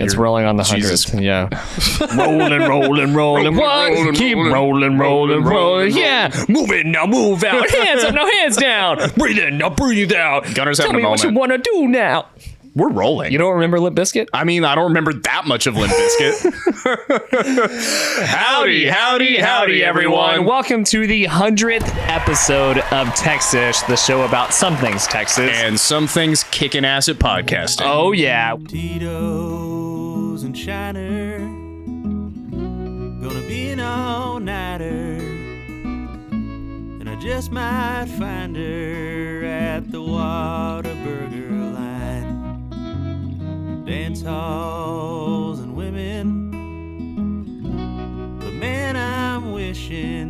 It's rolling on the Jesus. 100th. Yeah. rolling. Keep rolling. Yeah. Move in, now move out. Hands up, now hands down. Breathe in, now breathe out. Gunner's Tell having me a what you moment. want to do now. We're rolling. You don't remember Limp Bizkit? I mean, I don't remember that much of Limp Bizkit. Howdy, everyone. Welcome to the 100th episode of Texish, the show about some things Texas. And some things kicking ass at podcasting. Oh, yeah. Tito's and Shiner, gonna be an all-nighter, and I just might find her at the Whataburger line. Dance halls and women, but man, I'm wishing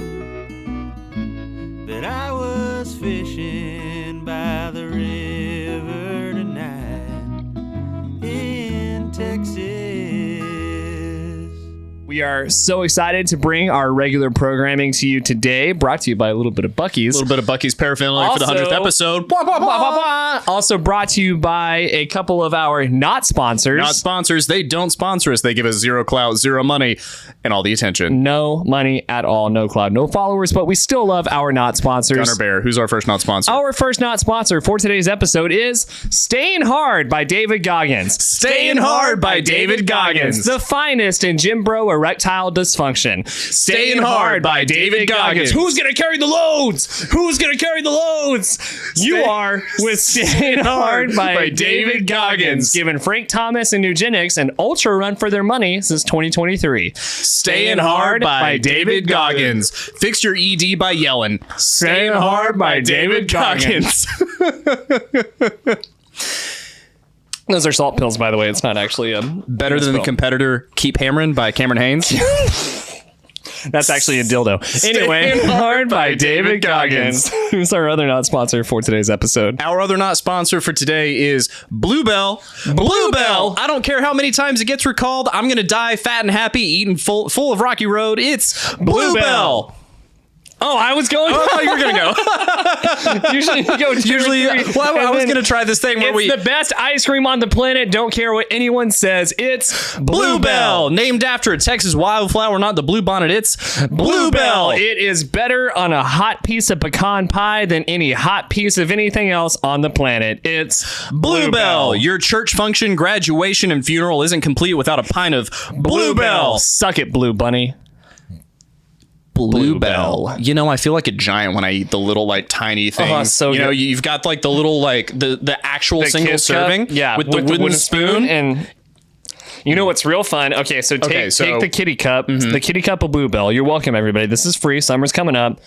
that I was fishing by the river tonight in Texas. We are so excited to bring our regular programming to you today, brought to you by a little bit of Buc-ee's. A little bit of Buc-ee's paraphernalia for the 100th episode. Blah, blah, blah, blah, blah. Also brought to you by a couple of our not sponsors. Not sponsors. They don't sponsor us. They give us zero clout, zero money, and all the attention. No money at all. No cloud, no followers, but we still love our not sponsors. Gunnar Bear, who's our first not sponsor? Our first not sponsor for today's episode is Staying Hard by David Goggins. Staying Hard by David Goggins. The finest in Jim Bro erectile dysfunction. Staying Hard by David Goggins. Who's going to carry the loads? Who's going to carry the loads? You are with Staying Hard by David Goggins. Giving Frank Thomas and Eugenics an ultra run for their money since 2023. Staying Hard by David Goggins. Fix your ED by yelling. Staying Hard by David Goggins. Those are salt pills, by the way. It's not actually Better than the competitor Keep Hammering by Cameron Haynes. That's actually a dildo. Anyway, Staying Hard by David Goggins. Who's our other not sponsor for today's episode? Our other not sponsor for today is Bluebell. Bluebell. I don't care how many times it gets recalled. I'm going to die fat and happy eating full of Rocky Road. It's Bluebell. Oh, I was going. Oh, I thought you were going to go. Usually you go two or three, well, I and was then going to try this thing where it's the best ice cream on the planet. Don't care what anyone says. It's Bluebell, named after a Texas wildflower, not the bluebonnet. It's Bluebell. It is better on a hot piece of pecan pie than any hot piece of anything else on the planet. It's Bluebell. Your church function, graduation, and funeral isn't complete without a pint of Bluebell. Suck it, Blue Bunny. Bluebell. You know, I feel like a giant when I eat the little like tiny things. So you know, good. you've got like the little like the actual The single kids cup, serving, yeah, with the wooden spoon. and you know what's real fun? Okay, so take the kitty cup, the kitty cup of Bluebell. You're welcome, everybody. This is free. Summer's coming up.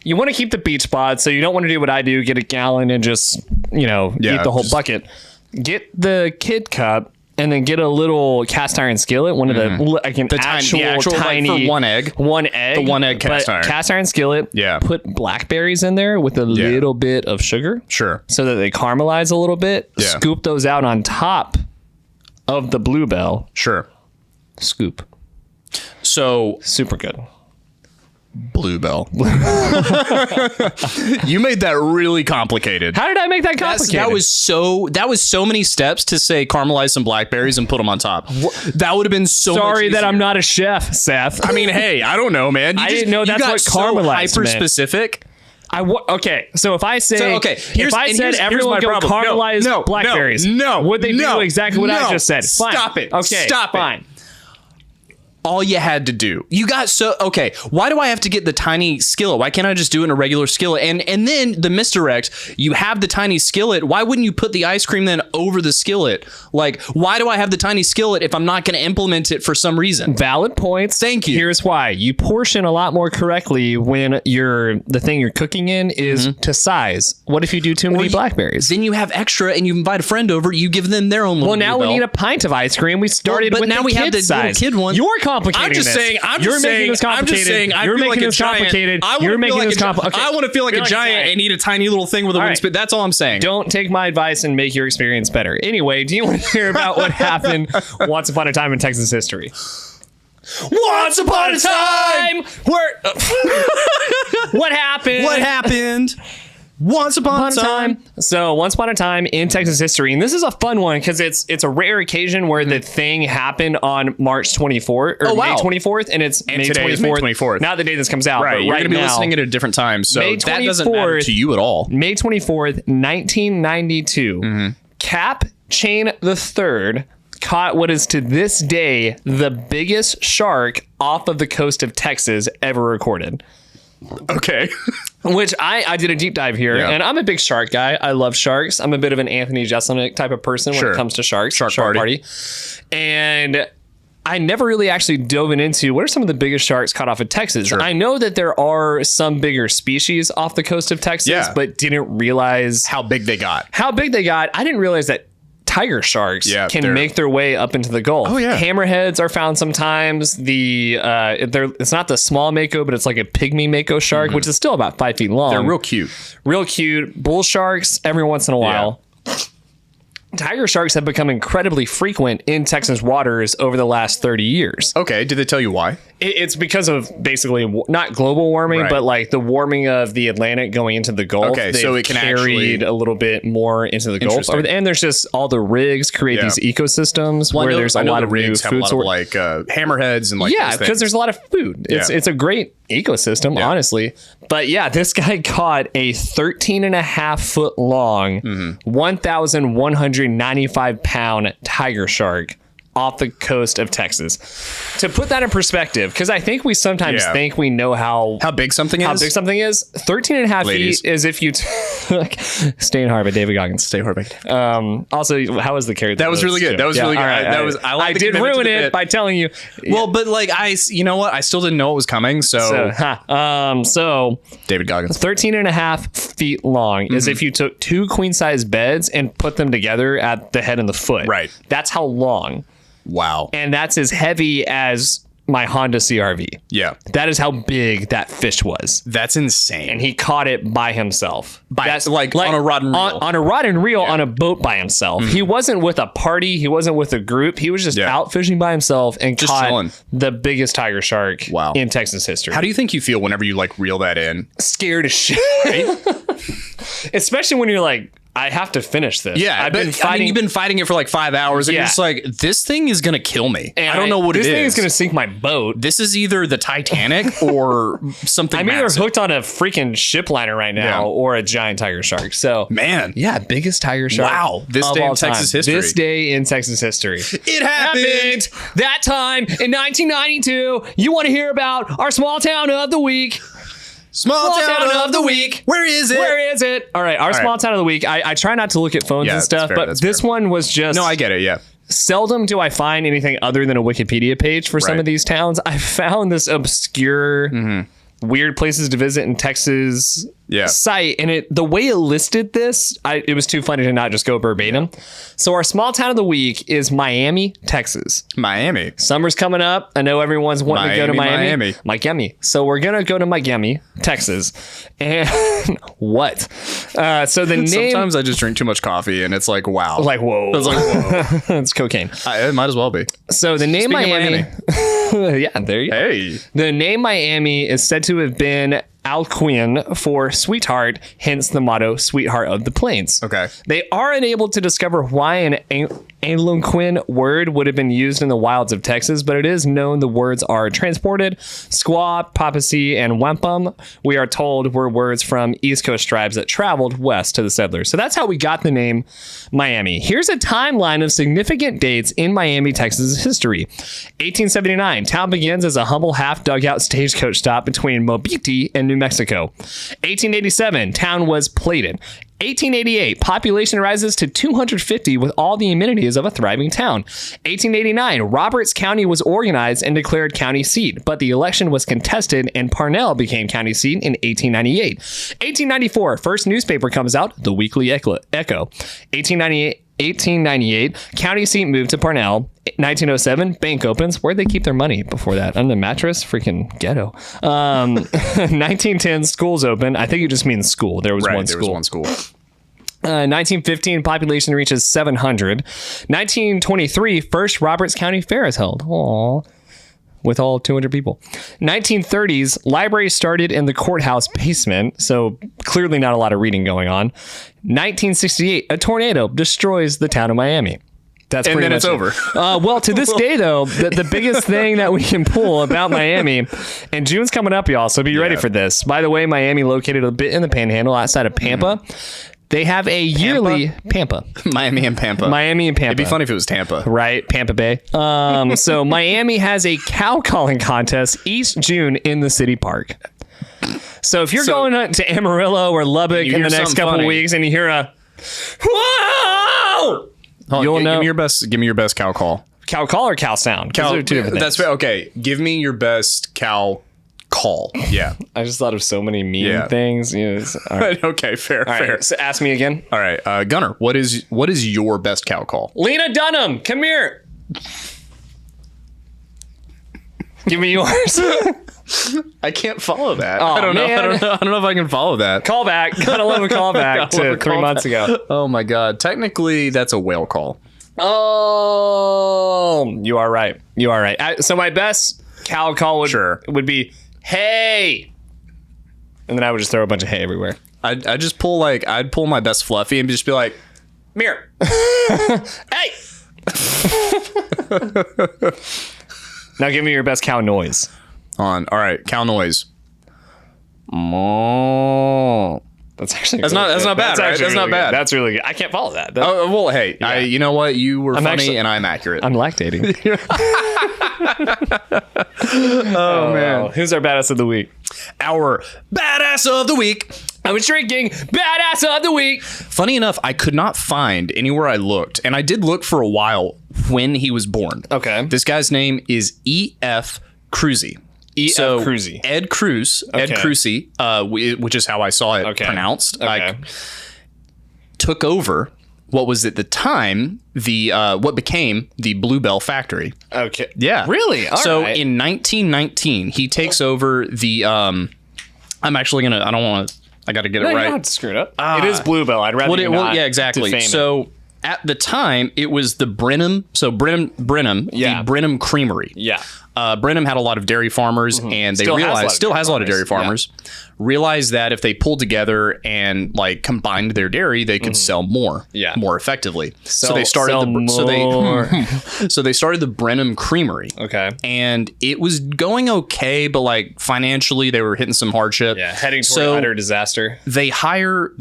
You want to keep the beach bod, so you don't want to do what I do, get a gallon and just eat the whole bucket. Get the kid cup. And then get a little cast iron skillet, one of the actual tiny like for one egg, the 1 egg cast iron skillet. Yeah, put blackberries in there with a little bit of sugar, sure, so that they caramelize a little bit. Yeah. Scoop those out on top of the Bluebell. Sure, Scoop. So super good. Bluebell. You made that really complicated. How did I make that complicated? That was so many steps to say caramelize some blackberries and put them on top. That would have been so Sorry much that easier. I'm not a chef, Seth. I mean, hey, I don't know, man. I didn't know that's what caramelized hyper meant. specific. Okay, so if I say here's everyone my go problem. caramelize blackberries, would they do exactly what I just said? Fine. Stop it. Okay, Stop fine. it. All you had to do. You got why do I have to get the tiny skillet? Why can't I just do it in a regular skillet? And then the misdirect, you have the tiny skillet. Why wouldn't you put the ice cream then over the skillet? Like, why do I have the tiny skillet if I'm not going to implement it for some reason? Valid points. Thank you. Here's why. You portion a lot more correctly when the thing you're cooking in is to size. What if you do too many blackberries? Then you have extra and you invite a friend over, you give them their own little now we Bluebell. need a pint of ice cream. We started with now the we have the size. little kid one. You're complicating I'm just this. saying. You're making this complicated. I You're feel making like this a giant. complicated. I You're making this complicated. I want to feel like a giant and eat a tiny little thing with a wooden spoon. That's all I'm saying. Don't take my advice and make your experience better. Anyway, do you want to hear about what happened once upon a time in Texas history? Once upon a time, where what happened? What happened? Once upon a time. So once upon a time in Texas history, and this is a fun one because it's a rare occasion where the thing happened on March 24th or May 24th, and it's May 24th. Not the day this comes out, right? But you're going to be listening at a different time, so that doesn't matter to you at all. May 24th, 1992. Cap Chain III caught what is to this day the biggest shark off of the coast of Texas ever recorded. Okay. Which I did a deep dive here, and I'm a big shark guy. I love sharks. I'm a bit of an Anthony Jeselnik type of person when it comes to sharks. Shark party. And I never really actually dove into what are some of the biggest sharks caught off of Texas. I know that there are some bigger species off the coast of Texas, but didn't realize how big they got. I didn't realize that tiger sharks can make their way up into the Gulf. Hammerheads are found sometimes. It's not the small mako, but it's like a pygmy mako shark, which is still about 5 feet long. They're real cute. Bull sharks every once in a while. Tiger sharks have become incredibly frequent in Texas waters over the last 30 years. Okay, did they tell you why? It's because of basically not global warming, but like the warming of the Atlantic going into the Gulf. Okay, so it can carried a little bit more into the Gulf. And there's just all the rigs create these ecosystems where there's a lot of rigs have a lot of like hammerheads and like because there's a lot of food. It's a great ecosystem, honestly. But this guy caught a 13.5 foot long, 1,195 pound tiger shark off the coast of Texas. To put that in perspective, because I think we sometimes think we know how big something is. 13.5 feet is if you took Staying Hard by David Goggins. Stay Hard by Also, how was the carry? That was really good. That was really good. I did ruin it by telling you. Well, but like you know what? I still didn't know it was coming. So David Goggins. 13.5 feet long is if you took 2 queen size beds and put them together at the head and the foot. Right. That's how long. Wow. And that's as heavy as my Honda CRV. Yeah. That is how big that fish was. That's insane. And he caught it by himself. That's like on a rod and reel. On a rod and reel on a boat by himself. He wasn't with a party. He wasn't with a group. He was just out fishing by himself and just caught the biggest tiger shark in Texas history. How do you think you feel whenever you like reel that in? Scared as shit. Right? Especially when you're like, I have to finish this. Yeah, you've been fighting it for like 5 hours, and you're just like, this thing is gonna kill me. And I don't know what it is. This thing is gonna sink my boat. This is either the Titanic or something. I'm either hooked on a freaking ship liner right now or a giant tiger shark. So, biggest tiger shark. Wow, this day in Texas history. This day in Texas history. It happened that time in 1992. You want to hear about our small town of the week? Small town of the week. Where is it? Where is it? All right. Our small town of the week. I try not to look at phones and stuff, but this one was just... No, I get it. Yeah. Seldom do I find anything other than a Wikipedia page for some of these towns. I found this obscure, weird places to visit in Texas site, and the way it listed this, it was too funny to not just go verbatim. So our small town of the week is Miami, Texas. Miami. Summer's coming up. I know everyone's wanting to go to Miami. So we're gonna go to Miami, Texas. And what? So the name. Sometimes I just drink too much coffee, and it's like, wow. Like, whoa. It's like, whoa. It's cocaine. It might as well be. So the name Miami. Yeah, there you go. Hey. The name Miami is said to have been Alcuin for sweetheart, hence the motto "Sweetheart of the Plains." Okay. They are unable to discover why an Algonquin word would have been used in the wilds of Texas, but it is known the words are transported. Squaw, Papacy, and Wampum, we are told, were words from East Coast tribes that traveled west to the settlers. So that's how we got the name Miami. Here's a timeline of significant dates in Miami, Texas history. 1879, town begins as a humble half-dugout stagecoach stop between Mobiti and New Mexico. 1887, town was plated. 1888, population rises to 250 with all the amenities of a thriving town. 1889, Roberts County was organized and declared county seat, but the election was contested and Parnell became county seat in 1898. 1894, first newspaper comes out, the Weekly Echo. 1898, county seat moved to Parnell. 1907, bank opens. Where'd they keep their money before that? On the mattress? Freaking ghetto. 1910, schools open. I think it just means school. There was one school. 1915, population reaches 700. 1923, first Roberts County Fair is held. Aww. with all 200 people. 1930s, libraries started in the courthouse basement, so clearly not a lot of reading going on. 1968, a tornado destroys the town of Miami. That's and pretty then much it's over. Well, to this day, though, the biggest thing that we can pull about Miami, and June's coming up, y'all, so be ready for this. By the way, Miami located a bit in the Panhandle outside of Pampa. They have a yearly Pampa. Miami and Pampa. It'd be funny if it was Tampa. Right, Pampa Bay. So Miami has a cow calling contest each June in the city park. So if you're going to Amarillo or Lubbock in the next couple of weeks and you hear a whoa, you'll know. Give me your best cow call. Cow call or cow sound? Cow. Two different things. That's okay. Give me your best cow call. Yeah. I just thought of so many meme things. All right. Okay, fair. So ask me again. All right, Gunnar, what is your best cow call? Lena Dunham, come here. Give me yours. I can't follow that. Oh, I don't know. man. I don't know if I can follow that. Call back. Gotta love a call back to 3 months ago. Oh my God. Technically, that's a whale call. Oh, you are right. So my best cow call would be, hey. And then I would just throw a bunch of hay everywhere. I'd just pull I'd pull my best Fluffy and just be like, Mirror. Hey. Now give me your best cow noise. All right, cow noise. Moo. That's actually that's not bad, right? That's not bad. That's really good. I can't follow that. Oh well, hey, you know what? You were funny, and I'm accurate. I'm lactating. Oh man, who's our badass of the week? Our badass of the week. I was drinking badass of the week. Funny enough, I could not find anywhere I looked, and I did look for a while when he was born. Okay, this guy's name is E.F. Kruse. Kruse. Ed Kruse. Okay. Ed Kruse, which is how I saw it pronounced. Okay. Took over what was at the time what became the Bluebell factory. Okay. Yeah. Really? All right. In 1919, he takes over the. I'm actually gonna. I don't want to. I got to get it right. You don't have to screw it up. It is Bluebell. I'd rather not. Yeah, exactly. So at the time, it was the Brenham. So Brenham. The Brenham Creamery. Yeah. Brenham had a lot of dairy farmers, and they still has a lot of dairy farmers. Realized that if they pulled together and combined their dairy, they could sell more effectively. So they started the Brenham Creamery. Okay, and it was going okay, but financially they were hitting some hardship. Yeah, heading toward utter disaster. They hire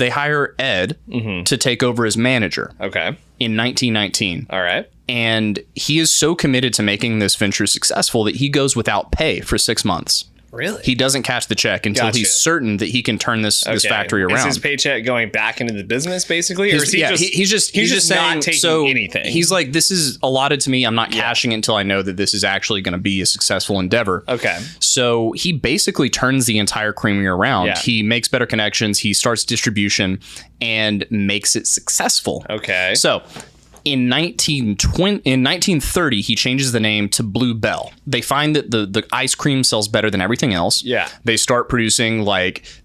Ed to take over as manager. Okay, in 1919. All right. And he is so committed to making this venture successful that he goes without pay for 6 months. Really? He doesn't cash the check until he's certain that he can turn this factory around. Is his paycheck going back into the business, basically? Or is he's just saying, not taking anything? He's like, this is allotted to me. I'm not cashing it until I know that this is actually going to be a successful endeavor. Okay. So he basically turns the entire creamery around. Yeah. He makes better connections. He starts distribution and makes it successful. Okay. So in 1930, he changes the name to Bluebell. They find that the ice cream sells better than everything else. Yeah. They start producing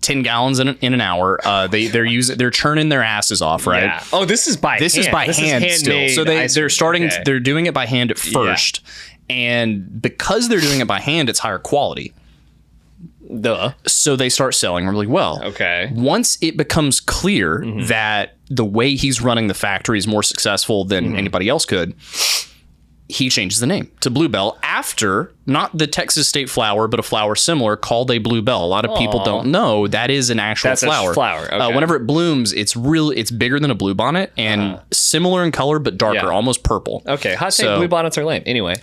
10 gallons in an hour. They're churning their asses off, right? Yeah. Oh, this is by hand. This is hand still. So they're doing it by hand at first. Yeah. And because they're doing it by hand, it's higher quality. Duh. So they start selling really well. Okay. Once it becomes clear that the way he's running the factory is more successful than anybody else could, he changes the name to Bluebell after not the Texas state flower, but a flower similar called a bluebell. A lot of people don't know that is an actual flower. Okay. Whenever it blooms, it's bigger than a bluebonnet and similar in color, but darker, almost purple. Okay. Hot take bluebonnets are lame. Anyway,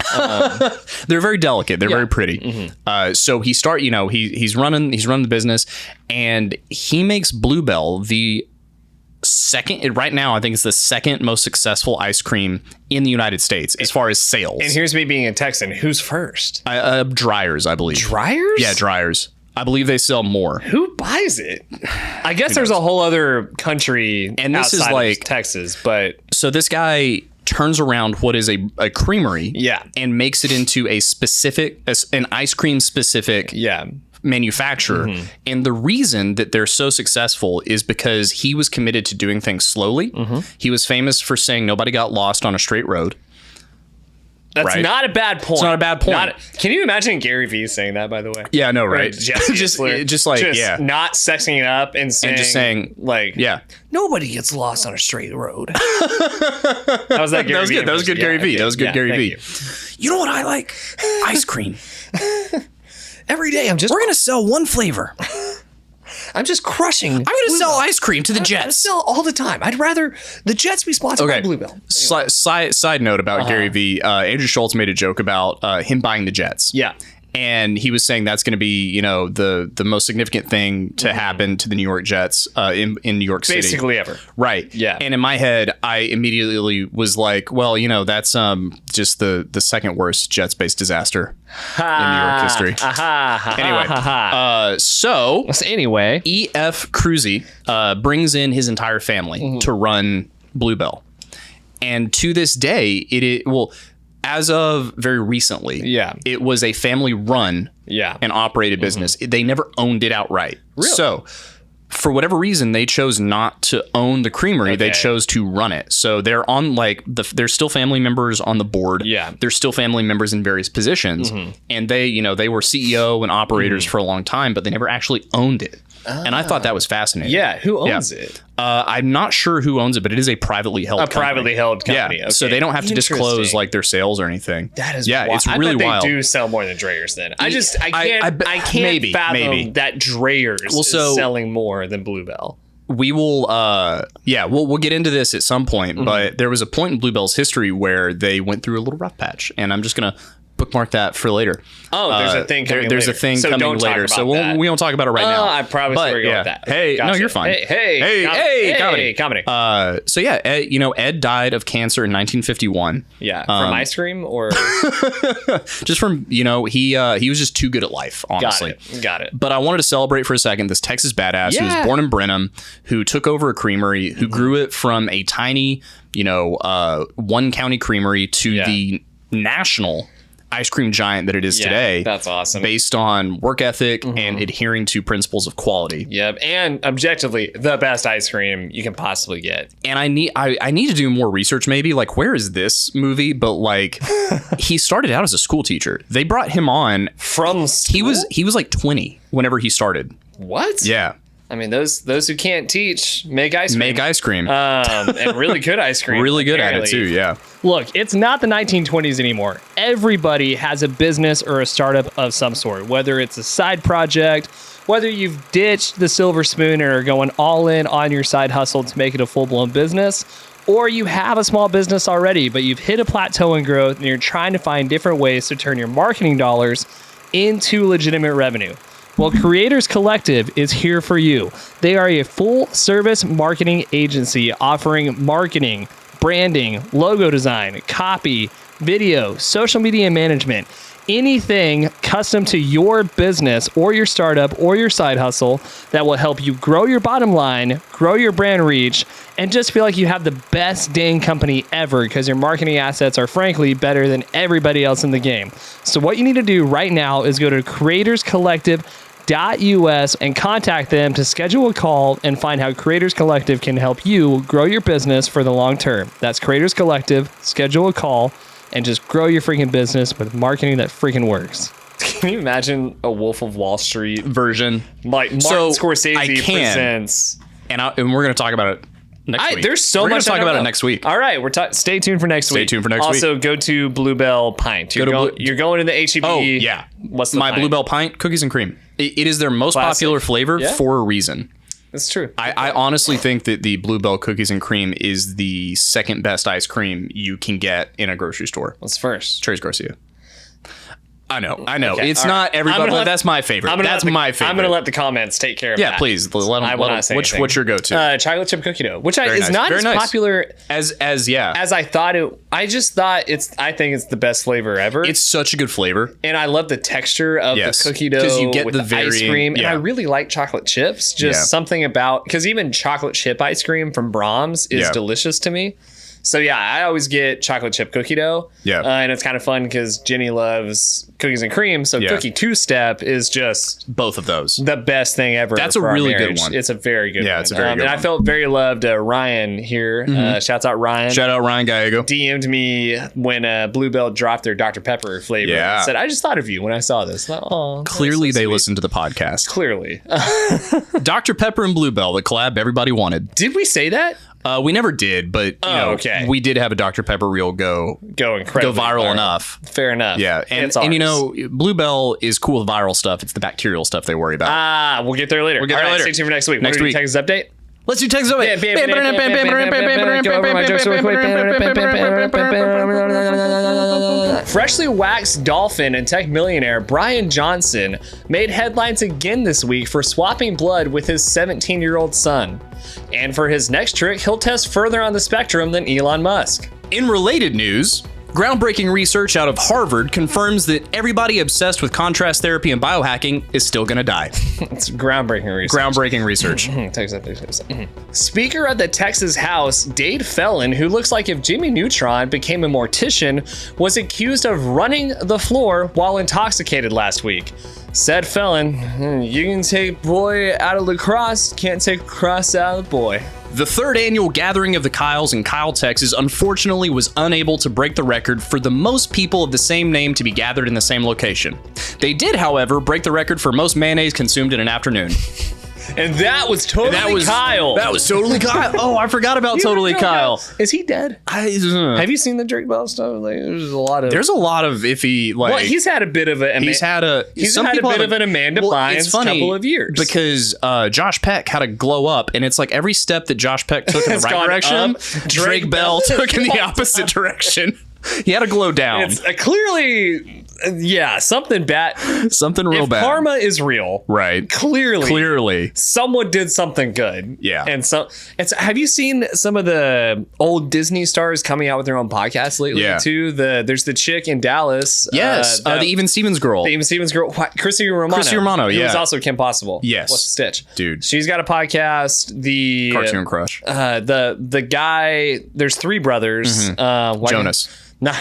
they're very delicate. They're very pretty. So he he's running the business, and he makes Bluebell the second, right now I think it's the second most successful ice cream in the United States as far as sales. And here's me being a Texan. Who's first? Dryers, I believe. Dryers? Yeah, Dryers. I believe they sell more. Who buys it? I guess there's a whole other country and this outside of Texas, but so this guy turns around what is a creamery, and makes it into an ice cream specific, manufacturer. And the reason that they're so successful is because he was committed to doing things slowly. He was famous for saying nobody got lost on a straight road. That's right? not a bad point. It's not a bad point. Can you imagine Gary Vee saying that, by the way? Yeah, no, right? Just not sexing it up and just saying, like, yeah, nobody gets lost on a straight road. That was Gary Vee. That was good Gary Vee. That was good Gary Vee. You know what I like? Ice cream. Every day we're going to sell one flavor. I'm just crushing. I'm going to sell ice cream to the Jets. I sell all the time. I'd rather the Jets be sponsored by Bluebell. Anyway. Side note about Gary Vee. Andrew Schultz made a joke about him buying the Jets. Yeah. And he was saying that's going to be, you know, the most significant thing to happen to the New York Jets in New York City. Basically ever. Right. Yeah. And in my head, I immediately was like, well, you know, that's just the second worst Jets-based disaster in New York history. Anyway, E.F. Kruse brings in his entire family to run Bluebell. And to this day, as of very recently, it was a family-run and operated business. They never owned it outright. Really? So, for whatever reason, they chose not to own the creamery. Okay. They chose to run it. So they're on there's still family members on the board. Yeah. There's still family members in various positions, and they were CEO and operators for a long time, but they never actually owned it. And I thought that was fascinating. Yeah, who owns it? I'm not sure who owns it, but it is a privately held company. Privately held company. Yeah, okay. So they don't have to disclose like their sales or anything. That is wild. It's really wild. They do sell more than Dreyer's then. I can't fathom that Dreyer's is selling more than Bluebell. We will we'll get into this at some point, but there was a point in Bluebell's history where they went through a little rough patch, and I'm just gonna bookmark that for later. Oh, there's a thing coming There's later. a thing coming later. So we won't talk about it right now. I probably should go with that. Hey, gotcha. No, you're fine. Hey, comedy. So yeah, Ed died of cancer in 1951. Yeah, from ice cream or just from, he was just too good at life, honestly. Got it. But I wanted to celebrate for a second this Texas badass who was born in Brenham, who took over a creamery, who grew it from a tiny, one county creamery to the national ice cream giant that it is today. That's awesome. Based on work ethic and adhering to principles of quality. Yep, and objectively the best ice cream you can possibly get. And I need to do more research. Maybe like, where is this movie? But like, he started out as a school teacher. They brought him on from school? He was like 20 whenever he started. What? Yeah. I mean, those who can't teach make ice cream. And really good ice cream. Really good at it too, yeah. Look, it's not the 1920s anymore. Everybody has a business or a startup of some sort, whether it's a side project, whether you've ditched the silver spoon and are going all in on your side hustle to make it a full-blown business, or you have a small business already, but you've hit a plateau in growth and you're trying to find different ways to turn your marketing dollars into legitimate revenue. Well, Creators Collective is here for you. They are a full-service marketing agency offering marketing, branding, logo design, copy, video, social media management, anything custom to your business or your startup or your side hustle that will help you grow your bottom line, grow your brand reach, and just feel like you have the best dang company ever because your marketing assets are frankly better than everybody else in the game. So what you need to do right now is go to creatorscollective.us and contact them to schedule a call and find how Creators Collective can help you grow your business for the long term. That's Creators Collective. Schedule a call and just grow your freaking business with marketing that freaking works. Can you imagine a Wolf of Wall Street version? Like Martin Scorsese presents. And we're going to talk about it next week. There's so much. We're going to talk about it next week. All right. Stay tuned for next week. Stay tuned for next week. Also, go to Bluebell Pint. You're going to the HEB. Oh, yeah. What's the pint? Bluebell Pint? Cookies and cream. It is their most popular flavor for a reason. That's true. I honestly think that the Bluebell Cookies and Cream is the second best ice cream you can get in a grocery store. What's first? Cherry's Garcia. I know. Okay. It's not everybody, but that's my favorite. That's my favorite. I'm going to let the comments take care of that. Yeah, please. Let them, what's your go-to? Chocolate chip cookie dough, which is not as popular as I thought it. I just thought I think it's the best flavor ever. It's such a good flavor. And I love the texture of the cookie dough you get with the ice cream. And I really like chocolate chips. Just something about, because even chocolate chip ice cream from Brahms is delicious to me. So yeah, I always get chocolate chip cookie dough. Yeah. And it's kind of fun because Jenny loves cookies and cream. So cookie two-step is just both of those. the best thing ever. That's a really good one. It's a very good one. Yeah, it's a very good and one. I felt very loved. Ryan here, shouts out Ryan. Shout out Ryan Gallego. DM'd me when Bluebell dropped their Dr. Pepper flavor. Yeah. Said, I just thought of you when I saw this. Oh, Clearly they listened to the podcast. Clearly. Dr. Pepper and Bluebell, the collab everybody wanted. Did we say that? We never did, but okay. we did have a Dr. Pepper reel go incredibly viral enough. Fair enough. Yeah, and you know, Bluebell is cool with viral stuff. It's the bacterial stuff they worry about. We'll get there later. We'll get there later. Stay tuned for next week. Next week. Texas update. Let's do Texas update. Freshly waxed dolphin and tech millionaire Bryan Johnson made headlines again this week for swapping blood with his 17-year-old son. And for his next trick, he'll test further on the spectrum than Elon Musk. In related news, groundbreaking research out of Harvard confirms that everybody obsessed with contrast therapy and biohacking is still going to die. It's groundbreaking research. Groundbreaking research. Speaker of the Texas House, Dade Felon, who looks like if Jimmy Neutron became a mortician, was accused of running the floor while intoxicated last week. Said Felon, you can take boy out of lacrosse, can't take lacrosse out of boy. The third annual gathering of the Kyles in Kyle, Texas, unfortunately was unable to break the record for the most people of the same name to be gathered in the same location. They did, however, break the record for most mayonnaise consumed in an afternoon. And that was totally Kyle. That was totally Kyle. Oh, I forgot about Totally Kyle. Is he dead? Have you seen the Drake Bell stuff? Like, there's a lot of iffy. Like, well, he's had a bit of a. He's had a bit of an Amanda Bynes couple of years because Josh Peck had a glow up, and it's like every step that Josh Peck took in the right direction, Drake Bell took in the opposite direction. He had a glow down. It's clearly, something bad. Something real bad. Karma is real. Right. Clearly. Someone did something good. Yeah. And have you seen some of the old Disney stars coming out with their own podcasts lately too? There's the chick in Dallas. Yes. The Even Stevens girl. Kruse Romano. Yeah. Who was also Kim Possible. Yes. What's the stitch? Dude. She's got a podcast. The Cartoon Crush. The guy, there's three brothers. Jonas. Not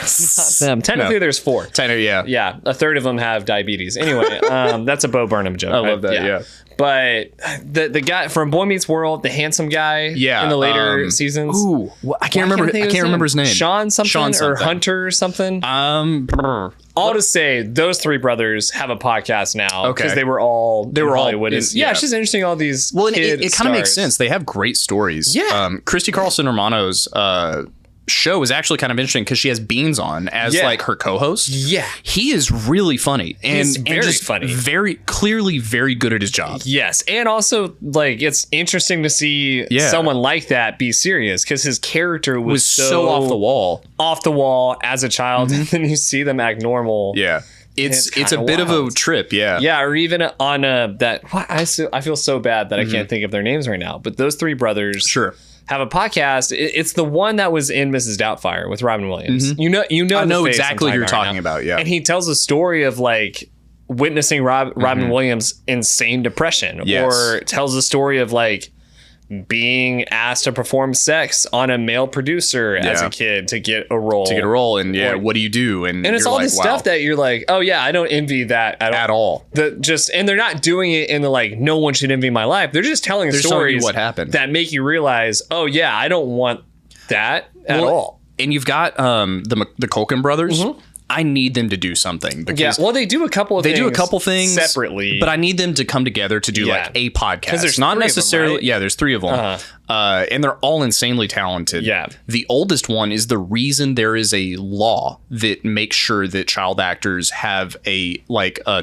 them. Technically, there's four. Yeah. A third of them have diabetes. Anyway, that's a Bo Burnham joke. I love that. Yeah. But the guy from Boy Meets World, the handsome guy, in the later seasons. Ooh, I can't remember his name. Sean something or Hunter or something. All to say, those three brothers have a podcast now because they were all Hollywood. It's just interesting. All these it kind of makes sense. They have great stories. Yeah. Christy Carlson Romano's show is actually kind of interesting because she has Beans on as like her co-host. Yeah, he is really funny and very funny, very clearly very good at his job. Yes, and also like it's interesting to see someone like that be serious because his character was so off the wall as a child, and then you see them act normal. Yeah. It's a bit of a trip, or even on that. I feel so bad that I can't think of their names right now. But those three brothers, have a podcast. It's the one that was in Mrs. Doubtfire with Robin Williams. You know, I know exactly what you're talking about. Yeah, and he tells a story of like witnessing Robin Williams' insane depression, or tells a story of like being asked to perform sex on a male producer as a kid to get a role. And what do you do? And it's all this stuff that you're like, oh yeah, I don't envy that at all. And they're not doing it in the like, no one should envy my life. They're just telling stories what happened that make you realize, oh yeah, I don't want that at all. And you've got the Culkin brothers. I need them to do something because they do a couple of things separately, but I need them to come together to do like a podcast. There's not necessarily there's three of them, and they're all insanely talented. The oldest one is the reason there is a law that makes sure that child actors have a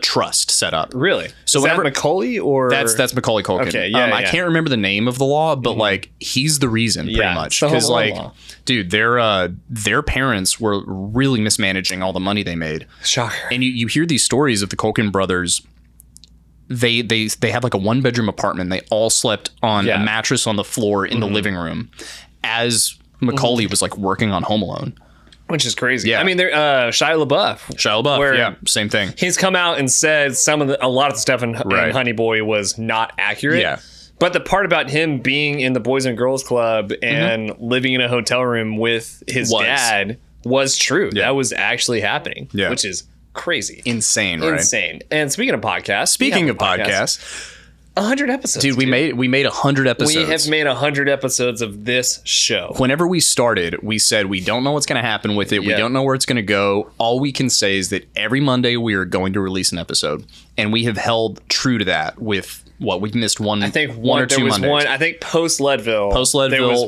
trust set up. Really? So is that Macaulay or that's Macaulay Culkin? Okay, I can't remember the name of the law, but like he's the reason pretty much because dude, their parents were really mismanaging all the money they made. Shocker. And you hear these stories of the Culkin brothers. They had like a 1-bedroom apartment. They all slept on a mattress on the floor in the living room as Macaulay was like working on Home Alone. Which is crazy. Yeah. I mean, Shia LaBeouf, same thing. He's come out and said a lot of the stuff in Honey Boy was not accurate. Yeah. But the part about him being in the Boys and Girls Club and living in a hotel room with his dad was true. Yeah. That was actually happening, which is crazy. Insane, right? Insane. And speaking of podcasts. Speaking of podcasts. 100 episodes. Dude, we made 100 episodes. We have made 100 episodes of this show. Whenever we started, we said we don't know what's going to happen with it. We don't know where it's going to go. All we can say is that every Monday we are going to release an episode. And we have held true to that with we missed one. I think one or two Mondays. I think post Leadville.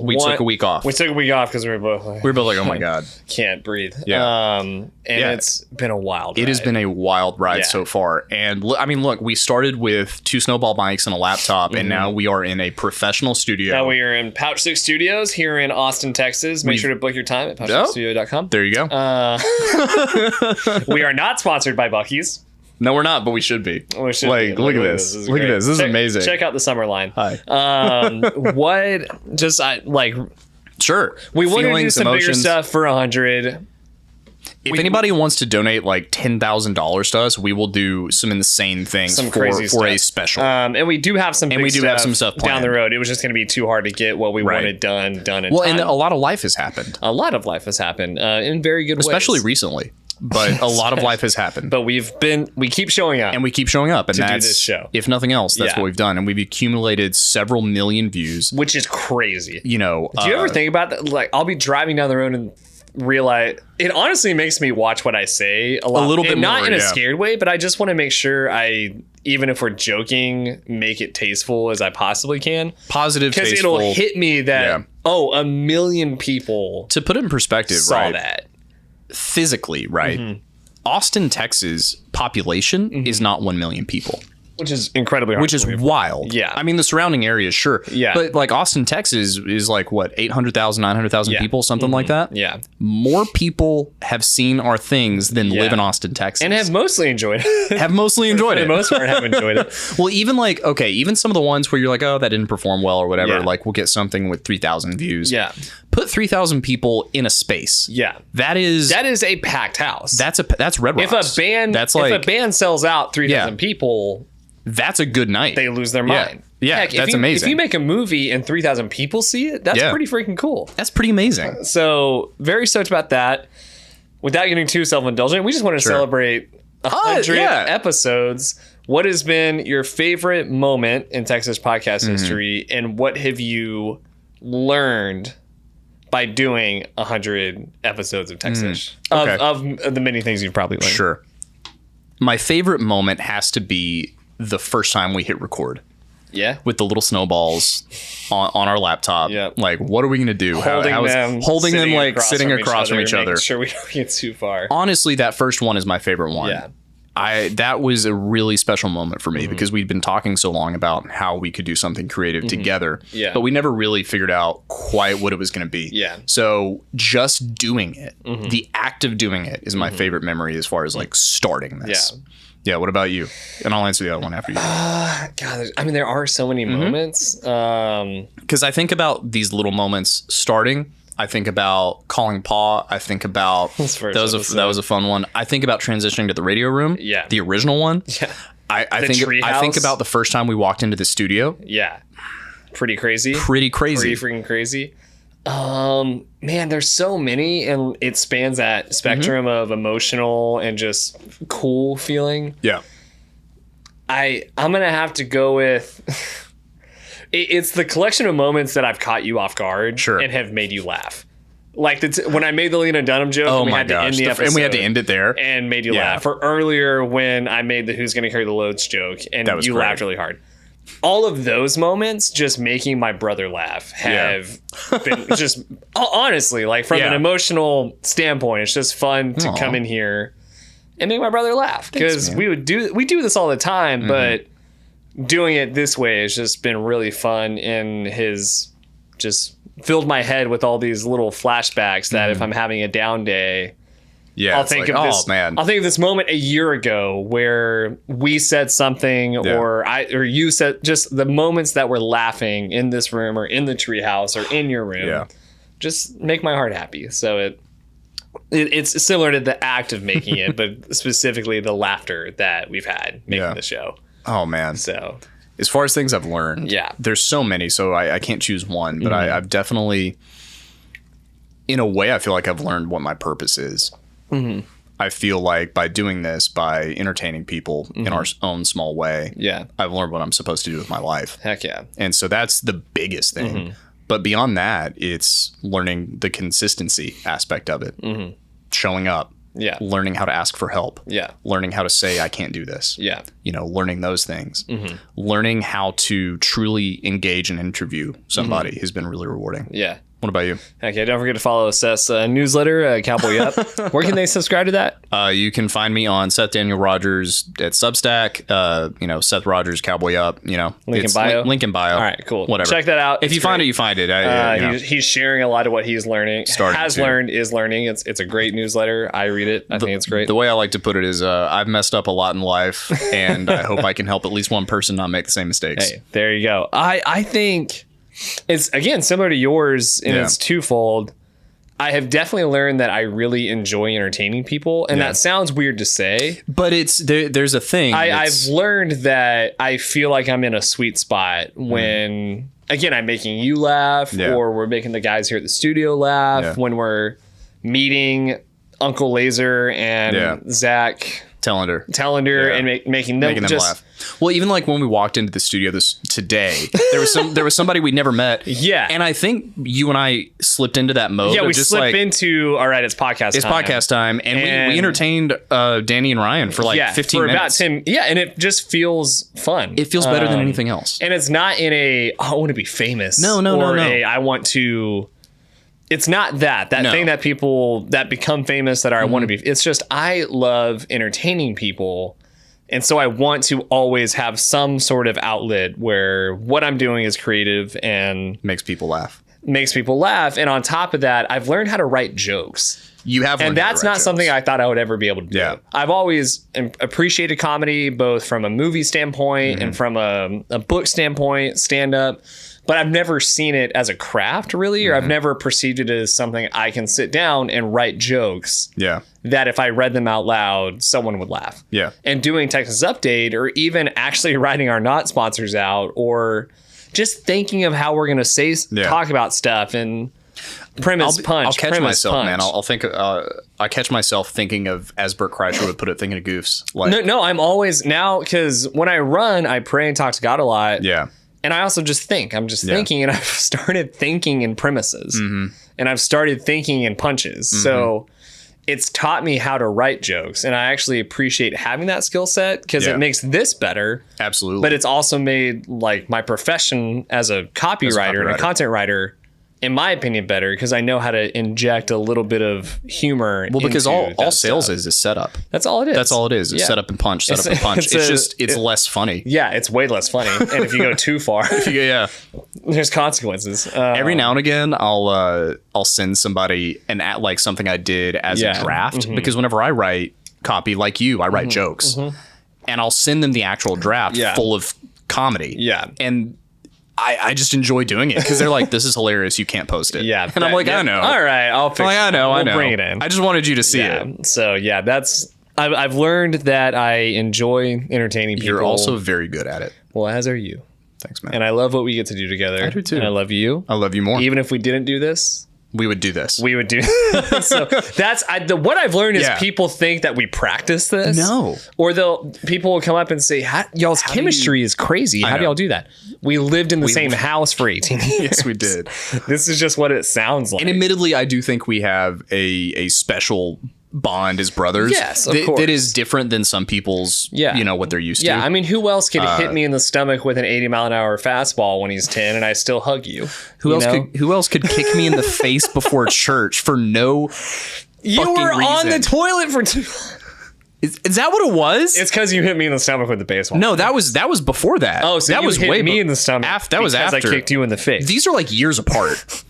We took a week off. We took a week off because we were both like, oh my God. Can't breathe. Yeah. And it's been a wild ride. It has been a wild ride so far. And I mean, look, we started with 2 snowball mics and a laptop, and now we are in a professional studio. Now we are in Pouch 6 Studios here in Austin, Texas. Make sure to book your time at pouch6studio.com. There you go. We are not sponsored by Buc-ee's. No, we're not, but we should be. We should be. Look at this. Look at this. This is amazing. Check out the summer line. Hi. Sure. We want to do some bigger stuff for 100. If anybody wants to donate like $10,000 to us, we will do some insane things for a special. And we do have some stuff planned down the road. It was just going to be too hard to get what we wanted done in time. And a lot of life has happened. A lot of life has happened in very good ways. Especially recently. But a lot of life has happened. But we keep showing up. And we keep showing up. And to do this show. If nothing else, that's what we've done. And we've accumulated several million views. Which is crazy. You know. Do you ever think about that? Like, I'll be driving down the road and realize it honestly makes me watch what I say a lot. A little bit more. Not in a scared way, but I just want to make sure even if we're joking, make it tasteful as I possibly can. Positive, tasteful. Because it'll hit me that, 1 million people. To put it in perspective, saw that. Physically, right? Austin, Texas population is not 1 million people. Which is incredibly hard. Which is wild. Yeah. I mean, the surrounding areas, sure. Yeah. But like Austin, Texas is like, what, 800,000, 900,000 people, something like that? Yeah. More people have seen our things than live in Austin, Texas. And have mostly enjoyed it. For the most part, have enjoyed it. Well, even even some of the ones where you're like, oh, that didn't perform well or whatever, like we'll get something with 3,000 views. Yeah. Put 3,000 people in a space. Yeah. That is a packed house. That's Red Rocks. If a band sells out 3,000 people, that's a good night. They lose their mind. Yeah, heck, that's amazing. If you make a movie and 3,000 people see it, that's pretty freaking cool. That's pretty amazing. So very stoked about that. Without getting too self-indulgent, we just want to celebrate 100 episodes. What has been your favorite moment in Texish podcast history, and what have you learned by doing 100 episodes of Texish? Of the many things you've probably learned. Sure. My favorite moment has to be the first time we hit record. Yeah. With the little snowballs on our laptop. Yep. Like, what are we going to do? Holding them like sitting across from each other. Make sure we don't get too far. Honestly, that first one is my favorite one. Yeah. That was a really special moment for me because we'd been talking so long about how we could do something creative together. Yeah. But we never really figured out quite what it was going to be. Yeah. So just doing it, the act of doing it is my favorite memory as far as like starting this. Yeah. Yeah, what about you? And I'll answer the other one after you. God, I mean, there are so many moments. Because I think about these little moments starting. I think about calling Pa. I think about that was a fun one. I think about transitioning to the radio room. Yeah, the original one. Yeah, I think about the first time we walked into the studio. Yeah, pretty crazy. Pretty freaking crazy. Man, there's so many, and it spans that spectrum of emotional and just cool feeling. Yeah. I'm gonna have to go with it's the collection of moments that I've caught you off guard and have made you laugh. Like when I made the Lena Dunham joke, and we had to end the episode, and we had to end it there, and made you laugh. Or earlier when I made the "Who's Gonna Carry the Loads" joke, and you laughed really hard. All of those moments, just making my brother laugh, have been just honestly, like from an emotional standpoint, it's just fun to come in here and make my brother laugh, because we do this all the time, but doing it this way has just been really fun, and has just filled my head with all these little flashbacks that if I'm having a down day, I'll think of this. I'll think of this moment a year ago where we said something, or you said, just the moments that we're laughing in this room or in the treehouse or in your room. Just make my heart happy. So it's similar to the act of making it, but specifically the laughter that we've had making the show. Oh man. So As far as things I've learned, there's so many, so I can't choose one, but I've definitely, in a way, I feel like I've learned what my purpose is. I feel like by doing this, by entertaining people in our own small way, I've learned what I'm supposed to do with my life. Heck yeah. And so that's the biggest thing. But beyond that, it's learning the consistency aspect of it. Showing up. Learning how to ask for help. Learning how to say, I can't do this. Learning those things. Learning how to truly engage and interview somebody has been really rewarding. What about you? Okay, don't forget to follow Seth's newsletter, Cowboy Up. Where can they subscribe to that? You can find me on Seth Daniel Rogers at Substack. Seth Rogers, Cowboy Up. Link in bio. Link in bio. All right, cool. Whatever. Check that out. If you find it, you find it. He's sharing a lot of what he's learning. Is learning. It's a great newsletter. I read it. I think it's great. The way I like to put it is, I've messed up a lot in life, and I hope I can help at least one person not make the same mistakes. Hey, there you go. I think it's, again, similar to yours, and it's twofold. I have definitely learned that I really enjoy entertaining people, and that sounds weird to say, but it's there's a thing. I've learned that I feel like I'm in a sweet spot when, again, I'm making you laugh, or we're making the guys here at the studio laugh, when we're meeting Uncle Laser and Zach Tellender and making them laugh. Well, even like when we walked into the studio today, there was somebody we'd never met. And I think you and I slipped into that mode. We just slipped into, all right, it's podcast time. And we entertained Danny and Ryan for like 15 minutes. And it just feels fun. It feels better than anything else. And it's not in I want to be famous. No. I want to. It's not that thing that people that become famous that I want to be. It's just, I love entertaining people. And so I want to always have some sort of outlet where what I'm doing is creative and makes people laugh. And on top of that, I've learned how to write jokes. You have, and that's not something I thought I would ever be able to do. I've always appreciated comedy, both from a movie standpoint and from a book standpoint, stand up. But I've never seen it as a craft, really, or I've never perceived it as something I can sit down and write jokes. That if I read them out loud, someone would laugh. And doing Texas Update, or even actually writing our not sponsors out, or just thinking of how we're going to talk about stuff and premise punch. I'll catch myself, man. I'll think. I catch myself thinking of, as Bert Kreischer would put it, thinking of goofs. Like, no, I'm always now, because when I run, I pray and talk to God a lot. And I also just think. I'm just thinking, and I've started thinking in premises, and I've started thinking in punches. So it's taught me how to write jokes, and I actually appreciate having that skill set, because it makes this better. Absolutely. But it's also made like my profession as a copywriter and a content writer, in my opinion, better, because I know how to inject a little bit of humor. Well, because all sales is setup. That's all it is. That's all it is. It's set up and punch. It's less funny. Yeah, it's way less funny. And if you go too far, there's consequences. Every now and again, I'll send somebody like something I did as a draft, because whenever I write copy, like you, I write jokes, and I'll send them the actual draft full of comedy. And I just enjoy doing it, because they're like, this is hilarious, you can't post it. And I'm like, I know. All right, I'll fix it. I know. We'll bring it in. I just wanted you to see it. So that's I've learned that I enjoy entertaining people. You're also very good at it. Well, as are you. Thanks, man. And I love what we get to do together. I do too. And I love you. I love you more. Even if we didn't do this, we would do this. So that's what I've learned is people think that we practice this. No. Or people will come up and say, y'all's chemistry is crazy. How do y'all do that? We lived in the same house for 18 years. Yes, we did. This is just what it sounds like. And admittedly, I do think we have a special bond as brothers. Yes, of course. That is different than some people's, what they're used to. Yeah, I mean, who else could hit me in the stomach with an 80-mile-an-hour fastball when he's 10 and I still hug you? Who else could kick me in the face before church for no You fucking were on reason? the toilet for Is that what it was? It's because you hit me in the stomach with the baseball. No, that was before that. Oh, so that you was hit way me in the stomach. That was after. Because I kicked you in the face. These are like years apart.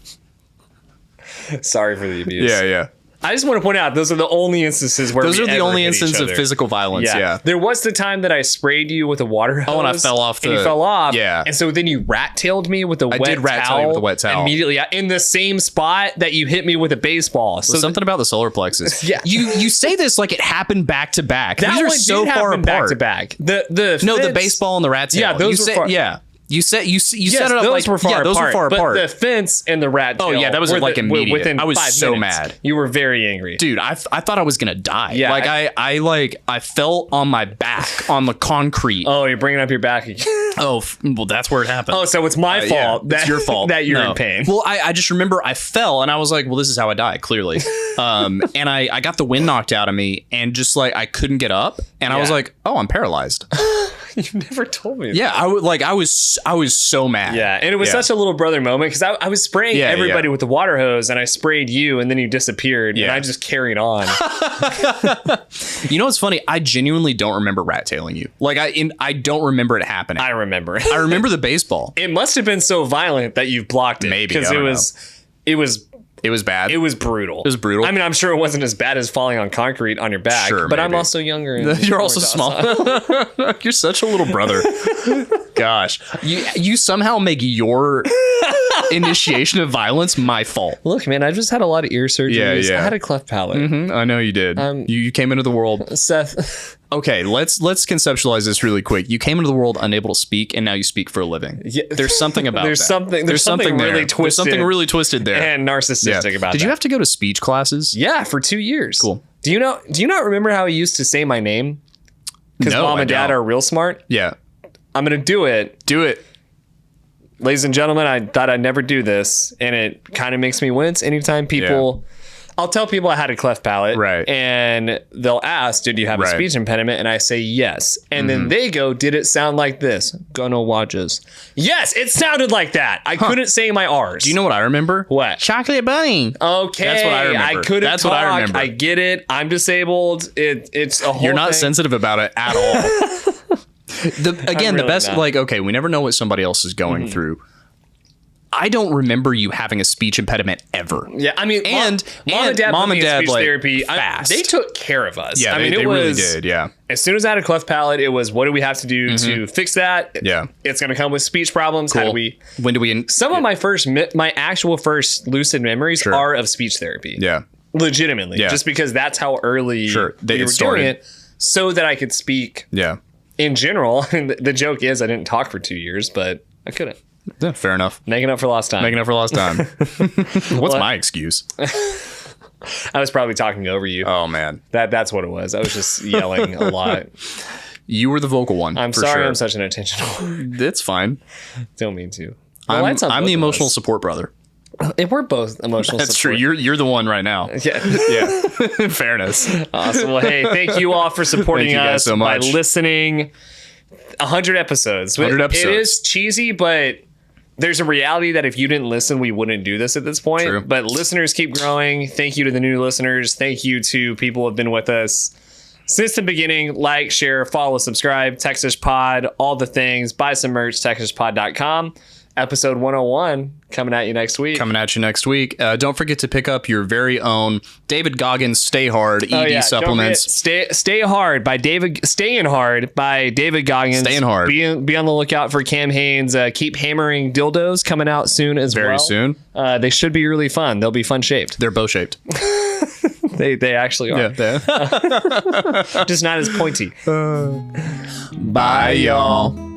Sorry for the abuse. Yeah. I just want to point out those are the only instances where Those are the only instances instances of physical violence. Yeah. There was the time that I sprayed you with a water hose. Oh, and I fell off. And you fell off. Yeah. And so then you rat-tailed me with a wet towel. I did rat-tail you with a wet towel. Immediately in the same spot that you hit me with a baseball. So something about the solar plexus. Yeah. You say this like it happened back to back. That These are one so did far happen apart. back to back. The the baseball and the rat tail. Yeah, those were far. Yeah. You set it up those like were far those apart, were far apart. But the fence and the rat tail. Oh yeah, that was were like immediate. Within I was 5 so minutes. mad. You were very angry, dude. I thought I was gonna die. Yeah, like I fell on my back on the concrete. Oh, you're bringing up your back again. Oh, well, that's where it happened. Oh, so it's my fault. It's your fault that you're in pain. Well, I just remember I fell and I was like, well, this is how I die, clearly. And I got the wind knocked out of me and just like I couldn't get up and I was like, oh, I'm paralyzed. You never told me. Yeah, I was so mad. Yeah, and it was such a little brother moment because I was spraying everybody with the water hose and I sprayed you and then you disappeared and I just carried on. You know what's funny? I genuinely don't remember rat tailing you. Like I don't remember it happening. I remember. I remember the baseball. It must have been so violent that you've blocked it. Maybe because it was bad. It was brutal. It was brutal. I mean, I'm sure it wasn't as bad as falling on concrete on your back. Sure, but maybe. I'm also younger. And you're also small. You're such a little brother. Gosh, you somehow make your initiation of violence my fault. Look, man, I just had a lot of ear surgeries. Yeah. I had a cleft palate. I know you did. You came into the world. Seth. Okay, let's conceptualize this really quick. You came into the world unable to speak, and now you speak for a living. Yeah. There's something about there's that. Something There's something really there. twisted. There's something really twisted there. And narcissistic about that. Did you have to go to speech classes? Yeah, for 2 years. Cool. Do you not remember how he used to say my name? Because No, mom and I dad don't. are real smart. Yeah. I'm going to do it. Do it. Ladies and gentlemen, I thought I'd never do this. And it kind of makes me wince anytime people... I'll tell people I had a cleft palate. Right. And they'll ask, did you have a speech impediment? And I say, yes. And then they go, did it sound like this? Gonna watches. Yes, it sounded like that. I couldn't say my R's. Do you know what I remember? What? Chocolate bunny. Okay. That's what I remember. I couldn't That's talk. what I remember. I get it. I'm disabled. It's a whole You're not thing. sensitive about it at all. The really best, not. like, okay, we never know what somebody else is going through. I don't remember you having a speech impediment ever. Yeah, I mean, mom and dad like, speech therapy. fast. They took care of us. Yeah, I mean, they it was, really did. Yeah. As soon as I had a cleft palate, it was, what do we have to do to fix that? Yeah. It's going to come with speech problems. How do we? When do we? Some of my actual first lucid memories are of speech therapy. Yeah. Legitimately. Yeah. Just because that's how early we were doing it, so that I could speak. Yeah. In general, and the joke is I didn't talk for 2 years, but I couldn't. Yeah, fair enough. Making up for lost time. Making up for lost time. What's my excuse? I was probably talking over you. Oh man, that's what it was. I was just yelling a lot. You were the vocal one. I'm for sorry. Sure. I'm such an attention whore. It's fine. Don't mean to. I'm the emotional support brother. If we're both emotional That's support. true. You're the one right now. Yeah. Yeah. Fairness. Awesome. Well, hey, thank you all for supporting Thank you guys us so by much. listening. 100 episodes. 100 episodes. It is cheesy, but there's a reality that if you didn't listen, we wouldn't do this at this point. True. But listeners keep growing. Thank you to the new listeners. Thank you to people who have been with us since the beginning. Like, share, follow, subscribe, Texish Pod, all the things. Buy some merch, texishpod.com. Episode 101 coming at you next week. Don't forget to pick up your very own David Goggins Stay Hard ED supplements. Stay Hard by David. Staying Hard by David Goggins. Staying hard. Be on the lookout for Cam Hanes. Keep Hammering dildos coming out soon as well. Very soon. They should be really fun. They'll be fun shaped. They're bow shaped. They actually are. Yeah. Just not as pointy. Bye, y'all.